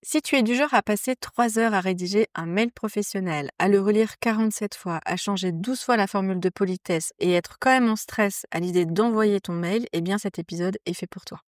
Si tu es du genre à passer 3 heures à rédiger un mail professionnel, à le relire 47 fois, à changer 12 fois la formule de politesse et être quand même en stress à l'idée d'envoyer ton mail, eh bien cet épisode est fait pour toi.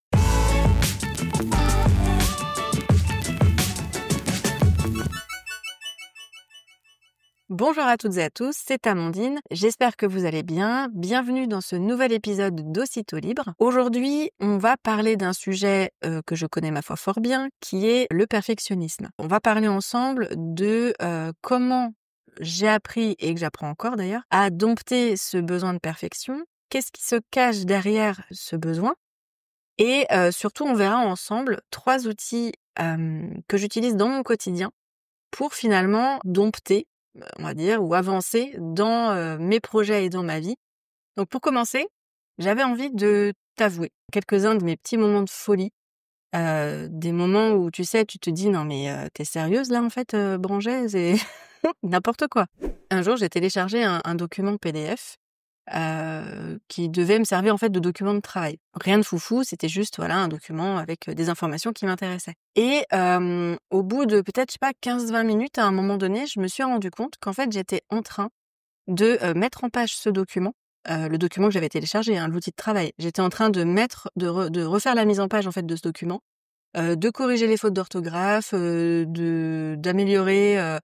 Bonjour à toutes et à tous, c'est Amandine, j'espère que vous allez bien. Bienvenue dans ce nouvel épisode d'Aussitôt Libre. Aujourd'hui, on va parler d'un sujet que je connais ma foi fort bien, qui est le perfectionnisme. On va parler ensemble de comment j'ai appris, et que j'apprends encore d'ailleurs, à dompter ce besoin de perfection. Qu'est-ce qui se cache derrière ce besoin? Et surtout, on verra ensemble 3 outils que j'utilise dans mon quotidien pour finalement dompter, on va dire, ou avancer dans mes projets et dans ma vie. Donc pour commencer, j'avais envie de t'avouer quelques-uns de mes petits moments de folie, des moments où tu sais, tu te dis: «Non mais tu sérieuse là en fait, Branget? C'est n'importe quoi». Un jour, j'ai téléchargé un document PDF qui devait me servir en fait de document de travail. Rien de foufou, c'était juste voilà un document avec des informations qui m'intéressaient. Et au bout de peut-être, je sais pas, 15-20 minutes, à un moment donné, je me suis rendu compte qu'en fait, j'étais en train de mettre en page ce document, le document que j'avais téléchargé, hein, l'outil de travail. J'étais en train de refaire la mise en page en fait de ce document, de corriger les fautes d'orthographe, d'améliorer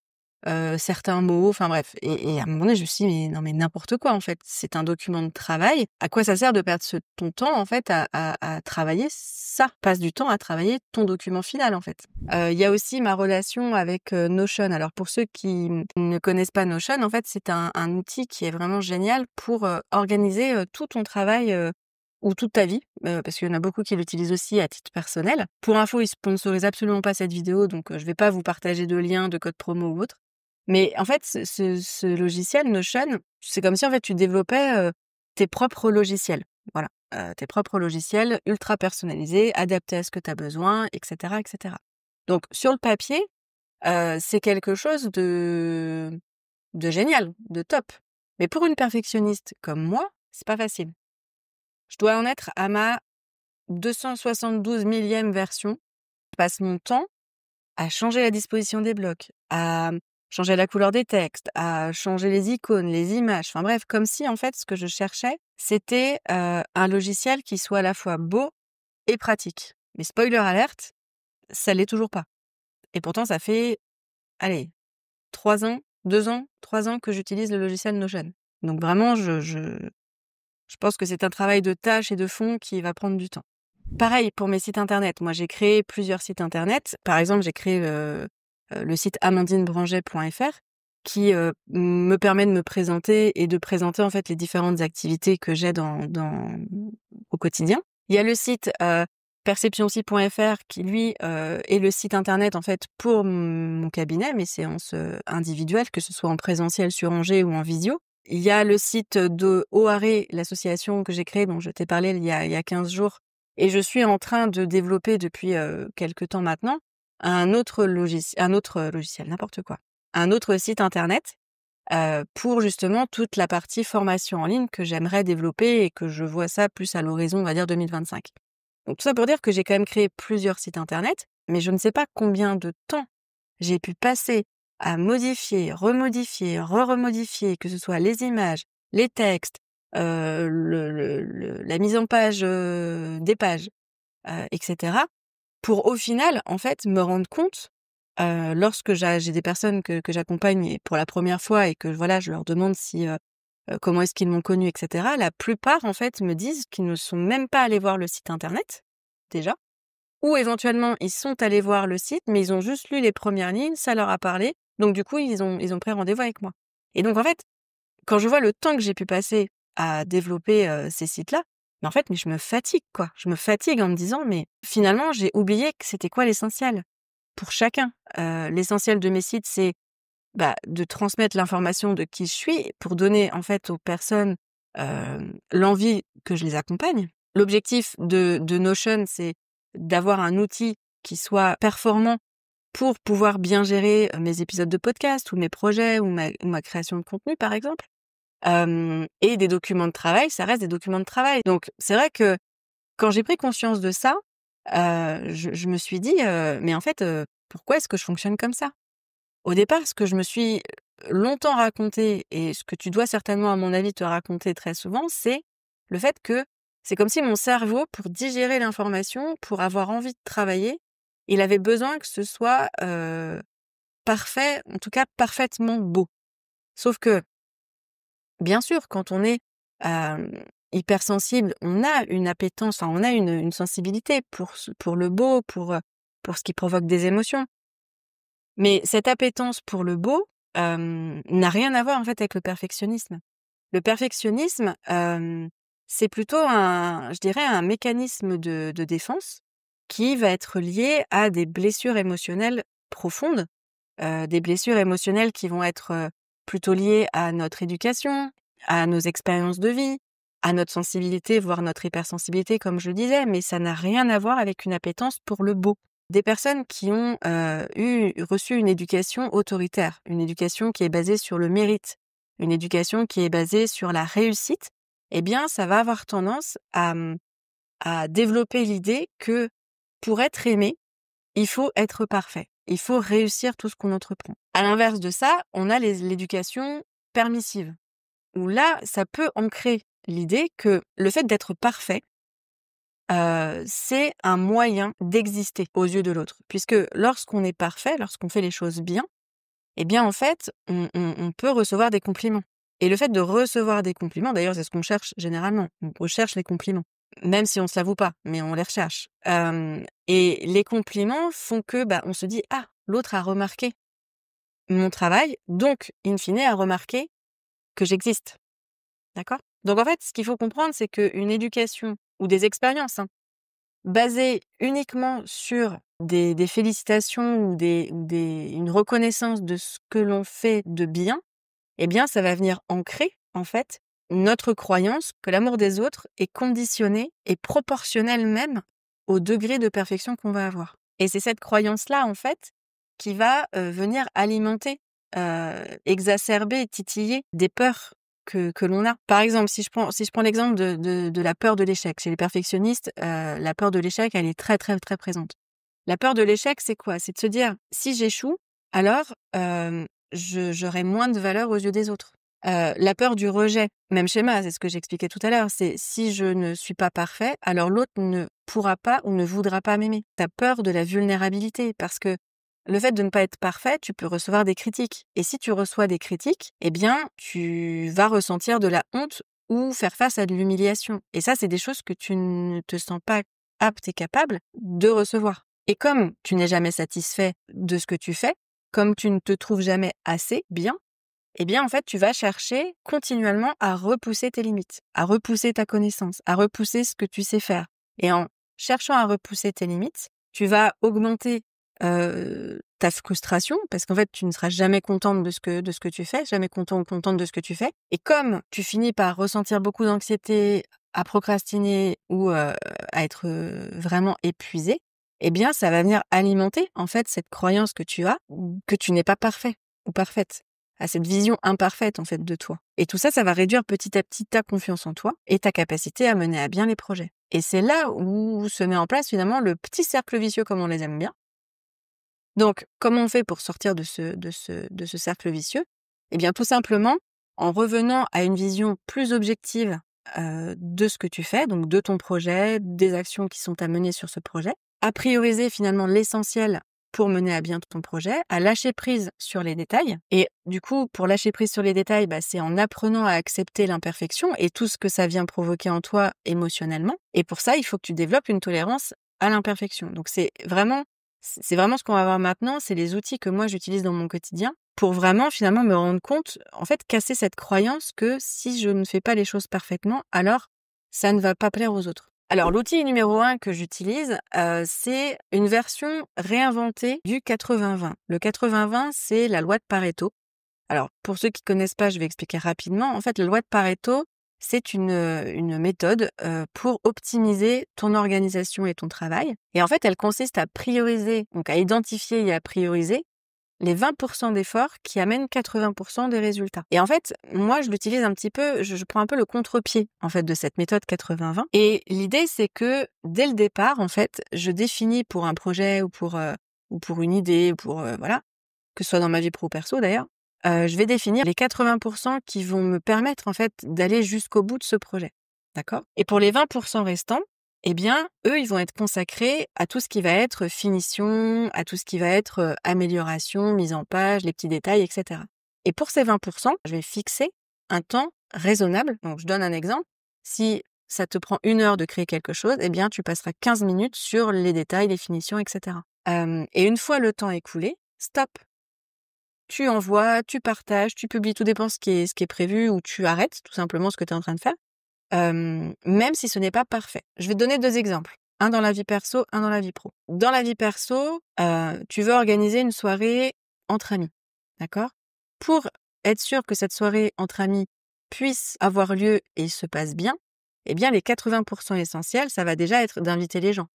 certains mots, enfin bref. Et à un moment donné, je me suis dit: «Mais non, mais n'importe quoi, en fait. C'est un document de travail. À quoi ça sert de perdre ton temps, en fait, à travailler ça? Passe du temps à travailler ton document final, en fait». Il y a aussi ma relation avec Notion. Alors pour ceux qui ne connaissent pas Notion, en fait, c'est un outil qui est vraiment génial pour organiser tout ton travail ou toute ta vie, parce qu'il y en a beaucoup qui l'utilisent aussi à titre personnel. Pour info, ils sponsorisent absolument pas cette vidéo, donc je vais pas vous partager de liens, de code promo ou autre. Mais en fait, ce logiciel Notion, c'est comme si en fait tu développais tes propres logiciels. Voilà, tes propres logiciels ultra personnalisés, adaptés à ce que tu as besoin, et cetera, et cetera. Donc sur le papier, c'est quelque chose de génial, de top. Mais pour une perfectionniste comme moi, c'est pas facile. Je dois en être à ma 272 millième version. Je passe mon temps à changer la disposition des blocs, à changer la couleur des textes, à changer les icônes, les images, enfin bref, comme si en fait ce que je cherchais, c'était un logiciel qui soit à la fois beau et pratique. Mais spoiler alerte, ça l'est toujours pas. Et pourtant ça fait, allez, 3 ans, 2 ans, 3 ans que j'utilise le logiciel Notion. Donc vraiment, je pense que c'est un travail de tâche et de fond qui va prendre du temps. Pareil pour mes sites internet. Moi, j'ai créé plusieurs sites internet. Par exemple, j'ai créé le site amandinebranget.fr qui me permet de me présenter et de présenter en fait les différentes activités que j'ai au quotidien. Il y a le site perceptionpsy.fr qui lui est le site internet en fait pour mon cabinet, mes séances individuelles, que ce soit en présentiel sur Angers ou en visio. Il y a le site de OARE, l'association que j'ai créée, dont je t'ai parlé il y a 15 jours, et je suis en train de développer depuis quelque temps maintenant un autre logiciel, n'importe quoi, un autre site internet pour justement toute la partie formation en ligne que j'aimerais développer et que je vois ça plus à l'horizon, on va dire 2025. Donc tout ça pour dire que j'ai quand même créé plusieurs sites internet, mais je ne sais pas combien de temps j'ai pu passer à modifier, remodifier, re-remodifier, que ce soit les images, les textes, la mise en page des pages, etc. Pour au final, en fait, me rendre compte, lorsque j'ai des personnes que j'accompagne et pour la première fois et que voilà, je leur demande si comment est-ce qu'ils m'ont connue, etc. La plupart, en fait, me disent qu'ils ne sont même pas allés voir le site internet, déjà. Ou éventuellement, ils sont allés voir le site, mais ils ont juste lu les premières lignes, ça leur a parlé. Donc du coup, ils ont pris rendez-vous avec moi. Et donc en fait, quand je vois le temps que j'ai pu passer à développer ces sites-là, mais en fait, je me fatigue, quoi. Je me fatigue en me disant: «Mais finalement, j'ai oublié que c'était quoi l'essentiel?» Pour chacun. L'essentiel de mes sites, c'est, de transmettre l'information de qui je suis pour donner en fait aux personnes, l'envie que je les accompagne. L'objectif de Notion, c'est d'avoir un outil qui soit performant pour pouvoir bien gérer mes épisodes de podcast ou mes projets ou ma création de contenu, par exemple. Et des documents de travail, ça reste des documents de travail. Donc c'est vrai que quand j'ai pris conscience de ça, je me suis dit: «Mais en fait, Pourquoi est-ce que je fonctionne comme ça? Au départ, ce que je me suis longtemps raconté et ce que tu dois certainement, à mon avis, te raconter très souvent, c'est le fait que c'est comme si mon cerveau, pour digérer l'information, pour avoir envie de travailler, il avait besoin que ce soit parfait, en tout cas parfaitement beau. Sauf que, bien sûr, quand on est hypersensible, on a une appétence, enfin, on a une sensibilité pour le beau, pour ce qui provoque des émotions. Mais cette appétence pour le beau n'a rien à voir en fait avec le perfectionnisme. Le perfectionnisme, c'est plutôt je dirais un mécanisme de défense qui va être lié à des blessures émotionnelles profondes, des blessures émotionnelles qui vont être plutôt liées à notre éducation, à nos expériences de vie, à notre sensibilité, voire notre hypersensibilité, comme je le disais, mais ça n'a rien à voir avec une appétence pour le beau. Des personnes qui ont reçu une éducation autoritaire, une éducation qui est basée sur le mérite, une éducation qui est basée sur la réussite, eh bien, ça va avoir tendance à développer l'idée que pour être aimé, il faut être parfait. Il faut réussir tout ce qu'on entreprend. À l'inverse de ça, on a l'éducation permissive, où là, ça peut ancrer l'idée que le fait d'être parfait, c'est un moyen d'exister aux yeux de l'autre. Puisque lorsqu'on est parfait, lorsqu'on fait les choses bien, eh bien, en fait, on peut recevoir des compliments. Et le fait de recevoir des compliments, d'ailleurs, c'est ce qu'on cherche généralement. On recherche les compliments. Même si on se l'avoue pas, mais on les recherche. Et les compliments font que, on se dit: «Ah, l'autre a remarqué mon travail, donc in fine a remarqué que j'existe». D'accord? Donc en fait, ce qu'il faut comprendre, c'est qu'une éducation ou des expériences, hein, basées uniquement sur des félicitations ou une reconnaissance de ce que l'on fait de bien, eh bien, ça va venir ancrer, en fait, notre croyance que l'amour des autres est conditionné et proportionnel même au degré de perfection qu'on va avoir. Et c'est cette croyance-là, en fait, qui va venir alimenter, exacerber, titiller des peurs que l'on a. Par exemple, si je prends l'exemple de la peur de l'échec. Chez les perfectionnistes, la peur de l'échec, elle est très, très, très présente. La peur de l'échec, c'est quoi? C'est de se dire: «Si j'échoue, alors j'aurai moins de valeur aux yeux des autres». La peur du rejet, même schéma, c'est ce que j'expliquais tout à l'heure, c'est si je ne suis pas parfait, alors l'autre ne pourra pas ou ne voudra pas m'aimer. Tu as peur de la vulnérabilité parce que le fait de ne pas être parfait, tu peux recevoir des critiques. Et si tu reçois des critiques, eh bien, tu vas ressentir de la honte ou faire face à de l'humiliation. Et ça, c'est des choses que tu ne te sens pas apte et capable de recevoir. Et comme tu n'es jamais satisfait de ce que tu fais, comme tu ne te trouves jamais assez bien, eh bien, en fait, tu vas chercher continuellement à repousser tes limites, à repousser ta connaissance, à repousser ce que tu sais faire. Et en cherchant à repousser tes limites, tu vas augmenter ta frustration parce qu'en fait, tu ne seras jamais contente de ce que tu fais, jamais content ou contente de ce que tu fais. Et comme tu finis par ressentir beaucoup d'anxiété, à procrastiner ou à être vraiment épuisé, eh bien, ça va venir alimenter en fait cette croyance que tu as que tu n'es pas parfait ou parfaite, à cette vision imparfaite en fait de toi. Et tout ça, ça va réduire petit à petit ta confiance en toi et ta capacité à mener à bien les projets. Et c'est là où se met en place finalement le petit cercle vicieux comme on les aime bien. Donc, comment on fait pour sortir de ce cercle vicieux? Eh bien, tout simplement en revenant à une vision plus objective de ce que tu fais, donc de ton projet, des actions qui sont à mener sur ce projet, à prioriser finalement l'essentiel pour mener à bien ton projet, à lâcher prise sur les détails. Et du coup, pour lâcher prise sur les détails, c'est en apprenant à accepter l'imperfection et tout ce que ça vient provoquer en toi émotionnellement. Et pour ça, il faut que tu développes une tolérance à l'imperfection. Donc c'est vraiment ce qu'on va voir maintenant, c'est les outils que moi j'utilise dans mon quotidien pour vraiment finalement me rendre compte, en fait, casser cette croyance que si je ne fais pas les choses parfaitement, alors ça ne va pas plaire aux autres. Alors l'outil numéro 1 que j'utilise, c'est une version réinventée du 80-20. Le 80-20, c'est la loi de Pareto. Alors pour ceux qui connaissent pas, je vais expliquer rapidement. En fait, la loi de Pareto, c'est une méthode pour optimiser ton organisation et ton travail. Et en fait, elle consiste à prioriser, donc à identifier et à prioriser les 20% d'efforts qui amènent 80% des résultats. Et en fait, moi, je l'utilise un petit peu, je prends un peu le contre-pied, en fait, de cette méthode 80-20. Et l'idée, c'est que, dès le départ, en fait, je définis pour un projet ou pour ou pour une idée, voilà, que ce soit dans ma vie pro ou perso d'ailleurs, je vais définir les 80 qui vont me permettre en fait d'aller jusqu'au bout de ce projet. D'accord? Et pour les 20 restants, eh bien, eux, ils vont être consacrés à tout ce qui va être finition, à tout ce qui va être amélioration, mise en page, les petits détails, etc. Et pour ces 20 je vais fixer un temps raisonnable. Donc, je donne un exemple. Si ça te prend 1 heure de créer quelque chose, eh bien, tu passeras 15 minutes sur les détails, les finitions, etc. Et une fois le temps écoulé, stop. Tu envoies, tu partages, tu publies, tout dépend ce qui est prévu, ou tu arrêtes tout simplement ce que tu es en train de faire. Même si ce n'est pas parfait. Je vais te donner 2 exemples. Un dans la vie perso, un dans la vie pro. Dans la vie perso, tu veux organiser une soirée entre amis, d'accord? Pour être sûr que cette soirée entre amis puisse avoir lieu et se passe bien, eh bien les 80 essentiels, ça va déjà être d'inviter les gens.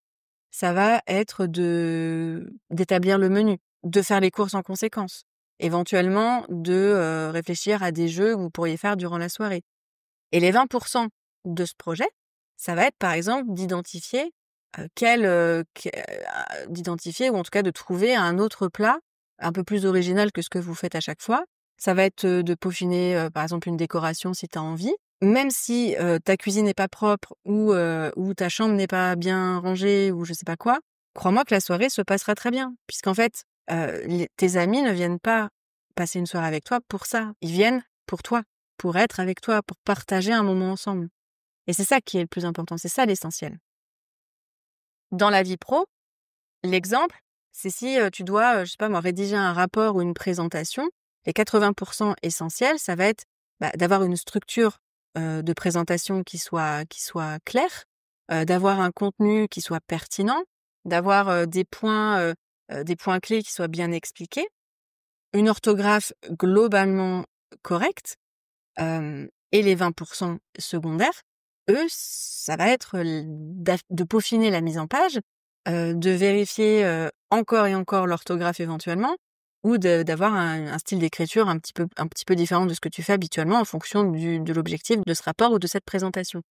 Ça va être d'établir le menu, de faire les courses en conséquence, éventuellement de réfléchir à des jeux que vous pourriez faire durant la soirée. Et les 20 de ce projet, ça va être par exemple d'identifier d'identifier ou en tout cas de trouver un autre plat un peu plus original que ce que vous faites à chaque fois. Ça va être de peaufiner par exemple une décoration si tu as envie. Même si ta cuisine n'est pas propre ou ta chambre n'est pas bien rangée ou je sais pas quoi, crois-moi que la soirée se passera très bien. Puisqu'en fait, tes amis ne viennent pas passer une soirée avec toi pour ça. Ils viennent pour toi, pour être avec toi, pour partager un moment ensemble. Et c'est ça qui est le plus important, c'est ça l'essentiel. Dans la vie pro, l'exemple, c'est si tu dois, je sais pas moi, rédiger un rapport ou une présentation, les 80 essentiels, ça va être d'avoir une structure de présentation qui soit claire, d'avoir un contenu qui soit pertinent, d'avoir des points clés qui soient bien expliqués, une orthographe globalement correcte, et les 20 secondaires, eux, ça va être de peaufiner la mise en page, de vérifier encore et encore l'orthographe éventuellement, ou d'avoir un style d'écriture un petit peu différent de ce que tu fais habituellement en fonction de l'objectif de ce rapport ou de cette présentation.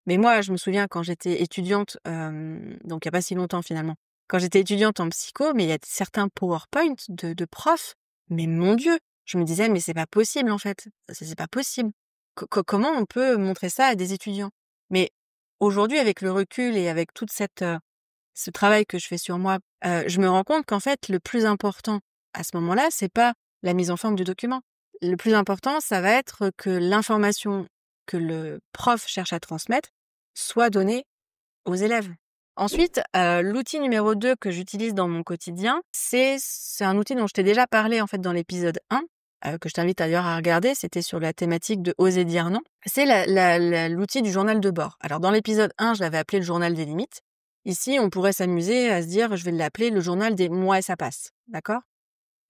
Mais moi, je me souviens quand j'étais étudiante, donc il y a pas si longtemps finalement, quand j'étais étudiante en psycho, mais il y a certains PowerPoint de profs, mais mon Dieu, je me disais: «Mais c'est pas possible en fait, c'est pas possible. Comment on peut montrer ça à des étudiants?» Mais aujourd'hui, avec le recul et avec toute ce travail que je fais sur moi, je me rends compte qu'en fait, le plus important à ce moment-là, c'est pas la mise en forme du document. Le plus important, ça va être que l'information que le prof cherche à transmettre soit donnée aux élèves. Ensuite, l'outil numéro 2 que j'utilise dans mon quotidien, c'est un outil dont je t'ai déjà parlé en fait dans l'épisode 1, que je t'invite d'ailleurs à regarder, c'était sur la thématique de oser dire non. C'est l'outil du journal de bord. Alors dans l'épisode 1, je l'avais appelé le journal des limites. Ici, on pourrait s'amuser à se dire, je vais l'appeler le journal des moi et ça passe, d'accord?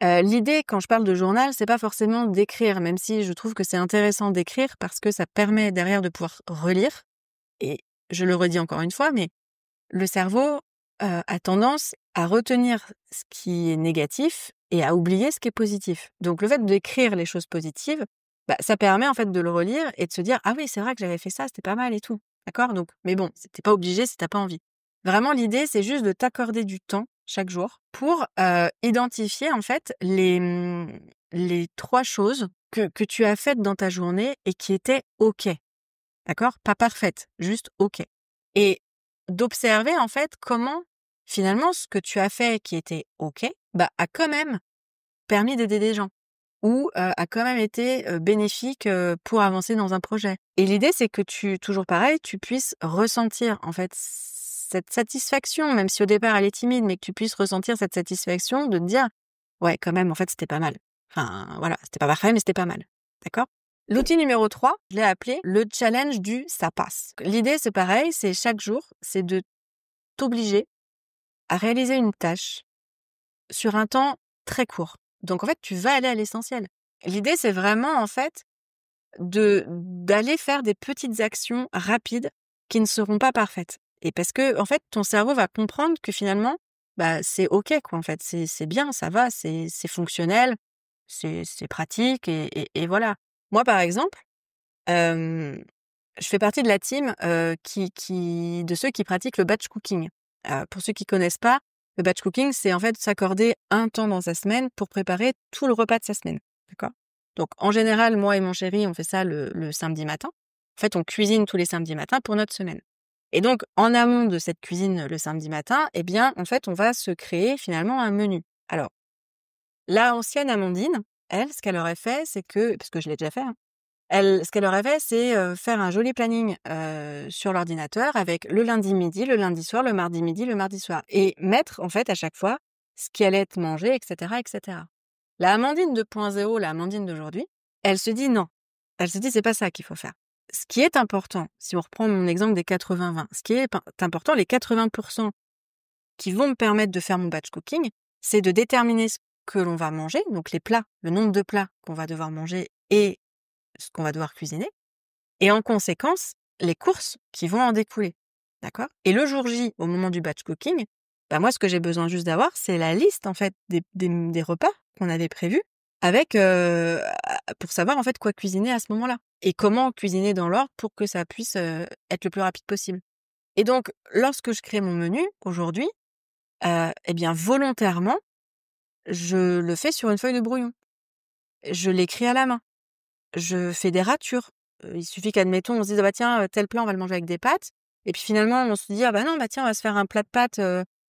L'idée quand je parle de journal, c'est pas forcément d'écrire, même si je trouve que c'est intéressant d'écrire parce que ça permet derrière de pouvoir relire. Et je le redis encore une fois, mais le cerveau a tendance à retenir ce qui est négatif et à oublier ce qui est positif. Donc le fait d'écrire les choses positives, ça permet en fait de le relire et de se dire: «Ah oui, c'est vrai que j'avais fait ça, c'était pas mal et tout». D'accord? Donc mais bon, tu pas obligé si t'as pas envie. Vraiment l'idée, c'est juste de t'accorder du temps chaque jour pour identifier en fait les 3 choses que tu as faites dans ta journée et qui étaient OK. D'accord? Pas parfaites, juste OK. Et d'observer en fait comment finalement ce que tu as fait qui était OK, a quand même permis d'aider des gens ou a quand même été bénéfique pour avancer dans un projet. Et l'idée c'est que toujours pareil, tu puisses ressentir en fait cette satisfaction, même si au départ elle est timide, mais que tu puisses ressentir cette satisfaction de te dire: «Ouais, quand même, en fait, c'était pas mal». Enfin, voilà, c'était pas parfait, mais c'était pas mal. D'accord? L'outil numéro 3, je l'ai appelé le challenge du «ça passe». L'idée, c'est pareil, c'est chaque jour, c'est de t'obliger à réaliser une tâche sur un temps très court. Donc, en fait, tu vas aller à l'essentiel. L'idée, c'est vraiment, en fait, d'aller faire des petites actions rapides qui ne seront pas parfaites. Et parce que, en fait, ton cerveau va comprendre que finalement, c'est OK, quoi, en fait. C'est bien, ça va, c'est fonctionnel, c'est pratique et voilà. Moi, par exemple, je fais partie de la team de ceux qui pratiquent le batch cooking. Pour ceux qui connaissent pas, Le batch cooking, c'est en fait s'accorder un temps dans sa semaine pour préparer tout le repas de sa semaine. D'accord? Donc, en général, moi et mon chéri, on fait ça le samedi matin. En fait, on cuisine tous les samedis matins pour notre semaine. Et donc, en amont de cette cuisine le samedi matin, eh bien, en fait, on va se créer finalement un menu. Alors, la ancienne Amandine, elle, ce qu'elle aurait fait, c'est que, parce que je l'ai déjà fait, hein, ce qu'elle aurait fait, c'est faire un joli planning sur l'ordinateur avec le lundi midi, le lundi soir, le mardi midi, le mardi soir. Et mettre, en fait, à chaque fois, ce qui allait être mangé, etc., etc. La Amandine 2.0, la Amandine d'aujourd'hui, elle se dit non. Elle se dit, c'est pas ça qu'il faut faire. Ce qui est important, si on reprend mon exemple des 80-20, ce qui est important, les 80% qui vont me permettre de faire mon batch cooking, c'est de déterminer ce que l'on va manger, donc les plats, le nombre de plats qu'on va devoir manger et ce qu'on va devoir cuisiner, et en conséquence, les courses qui vont en découler. D'accord? Et le jour J, au moment du batch cooking, bah moi, ce que j'ai besoin juste d'avoir, c'est la liste, en fait, des repas qu'on avait prévus avec, pour savoir, en fait, quoi cuisiner à ce moment-là. Et comment cuisiner dans l'ordre pour que ça puisse être le plus rapide possible. Et donc, lorsque je crée mon menu, aujourd'hui, eh bien, volontairement, je le fais sur une feuille de brouillon. Je l'écris à la main. Je fais des ratures. Il suffit qu'admettons, on se dise: «Ah bah tiens, tel plat, on va le manger avec des pâtes» et puis finalement, on se dit: «Ah bah non, bah tiens, on va se faire un plat de pâtes,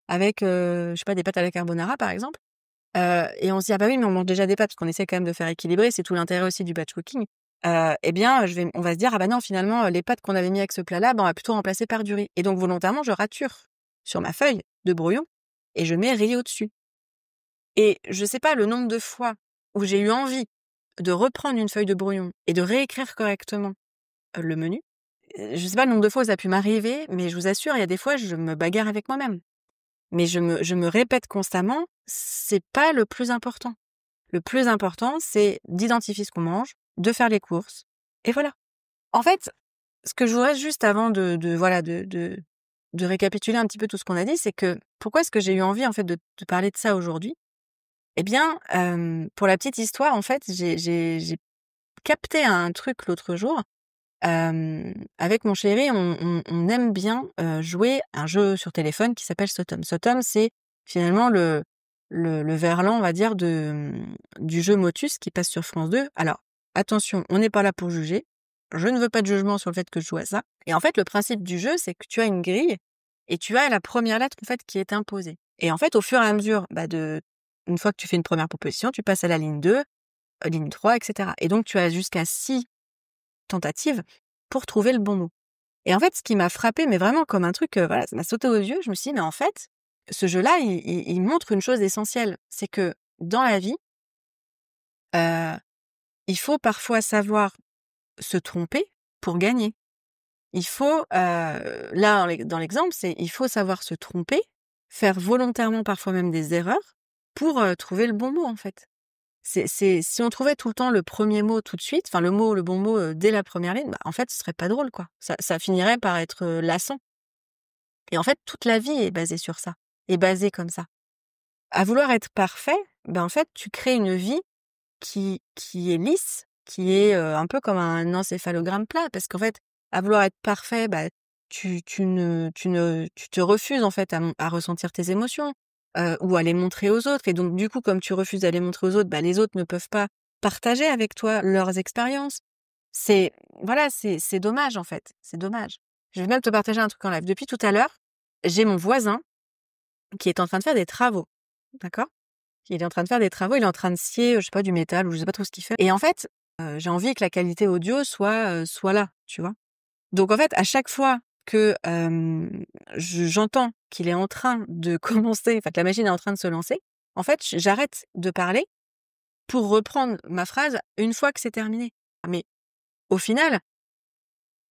avec, je sais pas, des pâtes à la carbonara», par exemple. Et on se dit: «Ah bah oui, mais on mange déjà des pâtes», parce qu'on essaie quand même de faire équilibrer, c'est tout l'intérêt aussi du batch cooking. Eh bien, on va se dire: «Ah bah non, finalement, les pâtes qu'on avait mis avec ce plat-là, bah, on va plutôt remplacer par du riz» et donc volontairement, je rature sur ma feuille de brouillon et je mets riz au-dessus. Et je sais pas le nombre de fois où j'ai eu envie de reprendre une feuille de brouillon et de réécrire correctement, le menu. Je sais pas le nombre de fois où ça a pu m'arriver, mais je vous assure, il y a des fois, je me bagarre avec moi-même. Mais je me répète constamment, c'est pas le plus important. Le plus important, c'est d'identifier ce qu'on mange, de faire les courses et voilà. En fait, ce que je voudrais juste avant voilà, de récapituler un petit peu tout ce qu'on a dit, c'est que pourquoi est-ce que j'ai eu envie, en fait, de parler de ça aujourd'hui? Eh bien, pour la petite histoire, en fait, j'ai capté un truc l'autre jour. Avec mon chéri, on aime bien, jouer à un jeu sur téléphone qui s'appelle Sotom. Sotom, c'est finalement le verlan, on va dire, du jeu Motus qui passe sur France 2. Alors, attention, on n'est pas là pour juger. Je ne veux pas de jugement sur le fait que je joue à ça. Et en fait, le principe du jeu, c'est que tu as une grille et tu as la première lettre, en fait, qui est imposée. Et en fait, au fur et à mesure, une fois que tu fais une première proposition, tu passes à la ligne 2, ligne 3, etc. Et donc, tu as jusqu'à 6 tentatives pour trouver le bon mot. Et en fait, ce qui m'a frappée, mais vraiment comme un truc, voilà, ça m'a sauté aux yeux, je me suis dit: «Mais en fait, ce jeu-là, il montre une chose essentielle, c'est que dans la vie, heu, il faut parfois savoir se tromper pour gagner». Il faut, là, dans l'exemple, c'est il faut savoir se tromper, faire volontairement parfois même des erreurs pour, trouver le bon mot, en fait. C'est si on trouvait tout le temps le premier mot tout de suite, enfin le bon mot, dès la première ligne, bah, en fait, ce serait pas drôle, quoi. Ça finirait par être, lassant et en fait, toute la vie est basée sur ça, est basée comme ça. À vouloir être parfait, ben, en fait, tu crées une vie qui est lisse, qui est, un peu comme un encéphalogramme plat parce qu'en fait, à vouloir être parfait, bah, tu te refuses, en fait, à ressentir tes émotions, ou à les montrer aux autres et donc du coup, comme tu refuses à les montrer aux autres, bah, les autres ne peuvent pas partager avec toi leurs expériences. C'est voilà, c'est dommage, en fait, c'est dommage. Je vais même te partager un truc en live. Depuis tout à l'heure, j'ai mon voisin qui est en train de faire des travaux, d'accord? Il est en train de faire des travaux, il est en train de scier, je sais pas, du métal ou je sais pas trop ce qu'il fait et en fait, j'ai envie que la qualité audio soit là, tu vois? Donc en fait, à chaque fois que, j'entends qu'il est en train de commencer, enfin que la machine est en train de se lancer, en fait, j'arrête de parler pour reprendre ma phrase une fois que c'est terminé. Mais au final,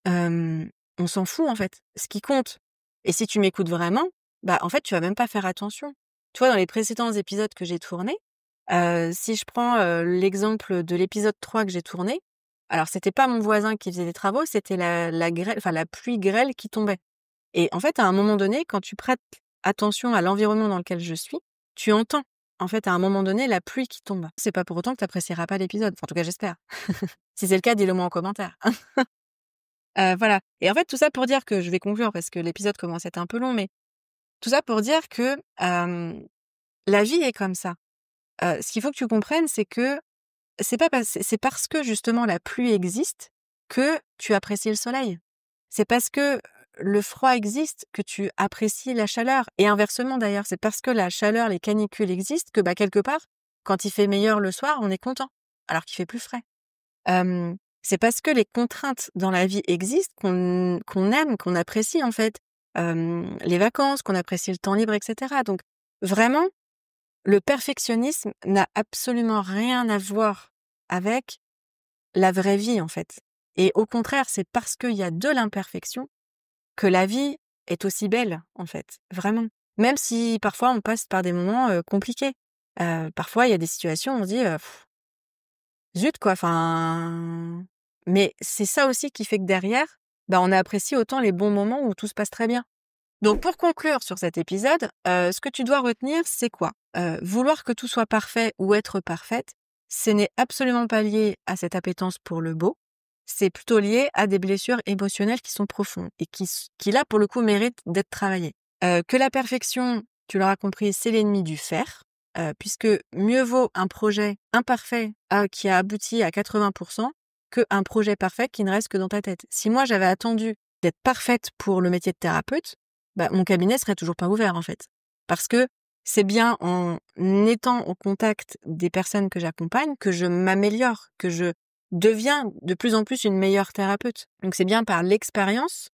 on s'en fout en fait. Ce qui compte et si tu m'écoutes vraiment, bah, en fait, tu vas même pas faire attention. Tu vois, dans les précédents épisodes que j'ai tournés, si je prends, l'exemple de l'épisode 3 que j'ai tourné, alors c'était pas mon voisin qui faisait des travaux, c'était la grêle, enfin la pluie grêle qui tombait et en fait, à un moment donné, quand tu prêtes attention à l'environnement dans lequel je suis, tu entends, en fait, à un moment donné, la pluie qui tombe. C'est pas pour autant que tu apprécieras pas l'épisode. Enfin, en tout cas, j'espère. Si c'est le cas, dis-le moi en commentaire. Voilà et en fait, tout ça pour dire que je vais conclure parce que l'épisode commence à être un peu long, mais Tout ça pour dire que la vie est comme ça. Ce qu'il faut que tu comprennes, c'est que c'est parce que justement la pluie existe que tu apprécies le soleil. C'est parce que le froid existe que tu apprécies la chaleur. Et inversement d'ailleurs, c'est parce que la chaleur, les canicules existent que quelque part, quand il fait meilleur le soir, on est content, alors qu'il fait plus frais. C'est parce que les contraintes dans la vie existent qu'on aime, qu'on apprécie en fait les vacances, qu'on apprécie le temps libre, etc. Donc vraiment, le perfectionnisme n'a absolument rien à voir avec la vraie vie en fait. Et au contraire, c'est parce qu'il y a de l'imperfection que la vie est aussi belle en fait, vraiment. Même si parfois on passe par des moments compliqués. Parfois il y a des situations où on se dit zut quoi, enfin. Mais c'est ça aussi qui fait que derrière, on apprécie autant les bons moments où tout se passe très bien. Donc pour conclure sur cet épisode, ce que tu dois retenir, c'est quoi? Vouloir que tout soit parfait ou être parfaite, ce n'est absolument pas lié à cette appétence pour le beau, c'est plutôt lié à des blessures émotionnelles qui sont profondes et qui là, pour le coup, méritent d'être travaillées. Que la perfection, tu l'auras compris, c'est l'ennemi du faire, puisque mieux vaut un projet imparfait qui a abouti à 80% qu'un projet parfait qui ne reste que dans ta tête. Si moi, j'avais attendu d'être parfaite pour le métier de thérapeute, mon cabinet serait toujours pas ouvert en fait. Parce que c'est bien en étant au contact des personnes que j'accompagne que je m'améliore, que je deviens de plus en plus une meilleure thérapeute. Donc c'est bien par l'expérience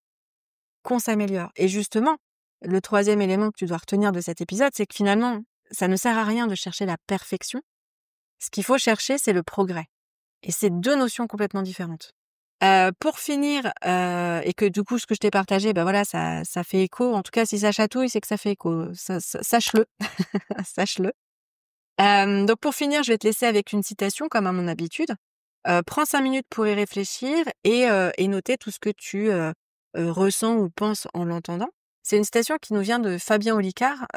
qu'on s'améliore. Et justement, le troisième élément que tu dois retenir de cet épisode, c'est que finalement, ça ne sert à rien de chercher la perfection. Ce qu'il faut chercher, c'est le progrès. Et c'est deux notions complètement différentes. Pour finir, et que du coup, ce que je t'ai partagé, ça fait écho. En tout cas, si ça chatouille, c'est que ça fait écho. Sache-le. Sache-le. Donc pour finir, je vais te laisser avec une citation, comme à mon habitude. Prends 5 minutes pour y réfléchir et noter tout ce que tu ressens ou penses en l'entendant. C'est une citation qui nous vient de Fabien Olicard,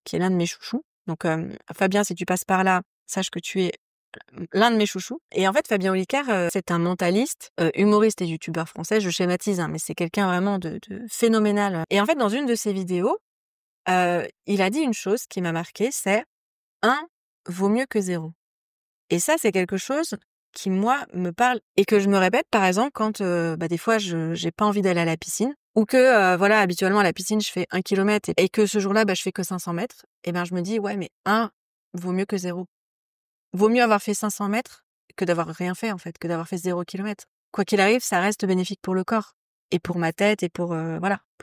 qui est l'un de mes chouchous. Donc Fabien, si tu passes par là, sache que tu es l'un de mes chouchous. Et en fait, Fabien Olicard, c'est un mentaliste, humoriste et youtubeur français. Je schématise, mais c'est quelqu'un vraiment de phénoménal. Et en fait, dans une de ses vidéos, il a dit une chose qui m'a marquée, c'est 1 vaut mieux que 0. Et ça, c'est quelque chose qui, moi, me parle et que je me répète, par exemple, quand des fois, j'ai pas envie d'aller à la piscine ou que, habituellement, à la piscine, je fais 1 kilomètre et que ce jour-là, je fais que 500 mètres. Et je me dis, ouais, mais 1 vaut mieux que 0. Vaut mieux avoir fait 500 mètres que d'avoir rien fait, en fait, que d'avoir fait 0 kilomètre. Quoi qu'il arrive, ça reste bénéfique pour le corps et pour ma tête et pour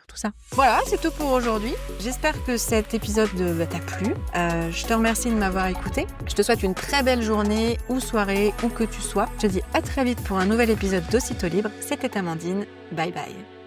tout ça. Voilà, c'est tout pour aujourd'hui. J'espère que cet épisode t'a plu. Je te remercie de m'avoir écouté. Je te souhaite une très belle journée ou soirée, où que tu sois. Je te dis à très vite pour un nouvel épisode d'Aussitôt Libre. C'était Amandine. Bye bye.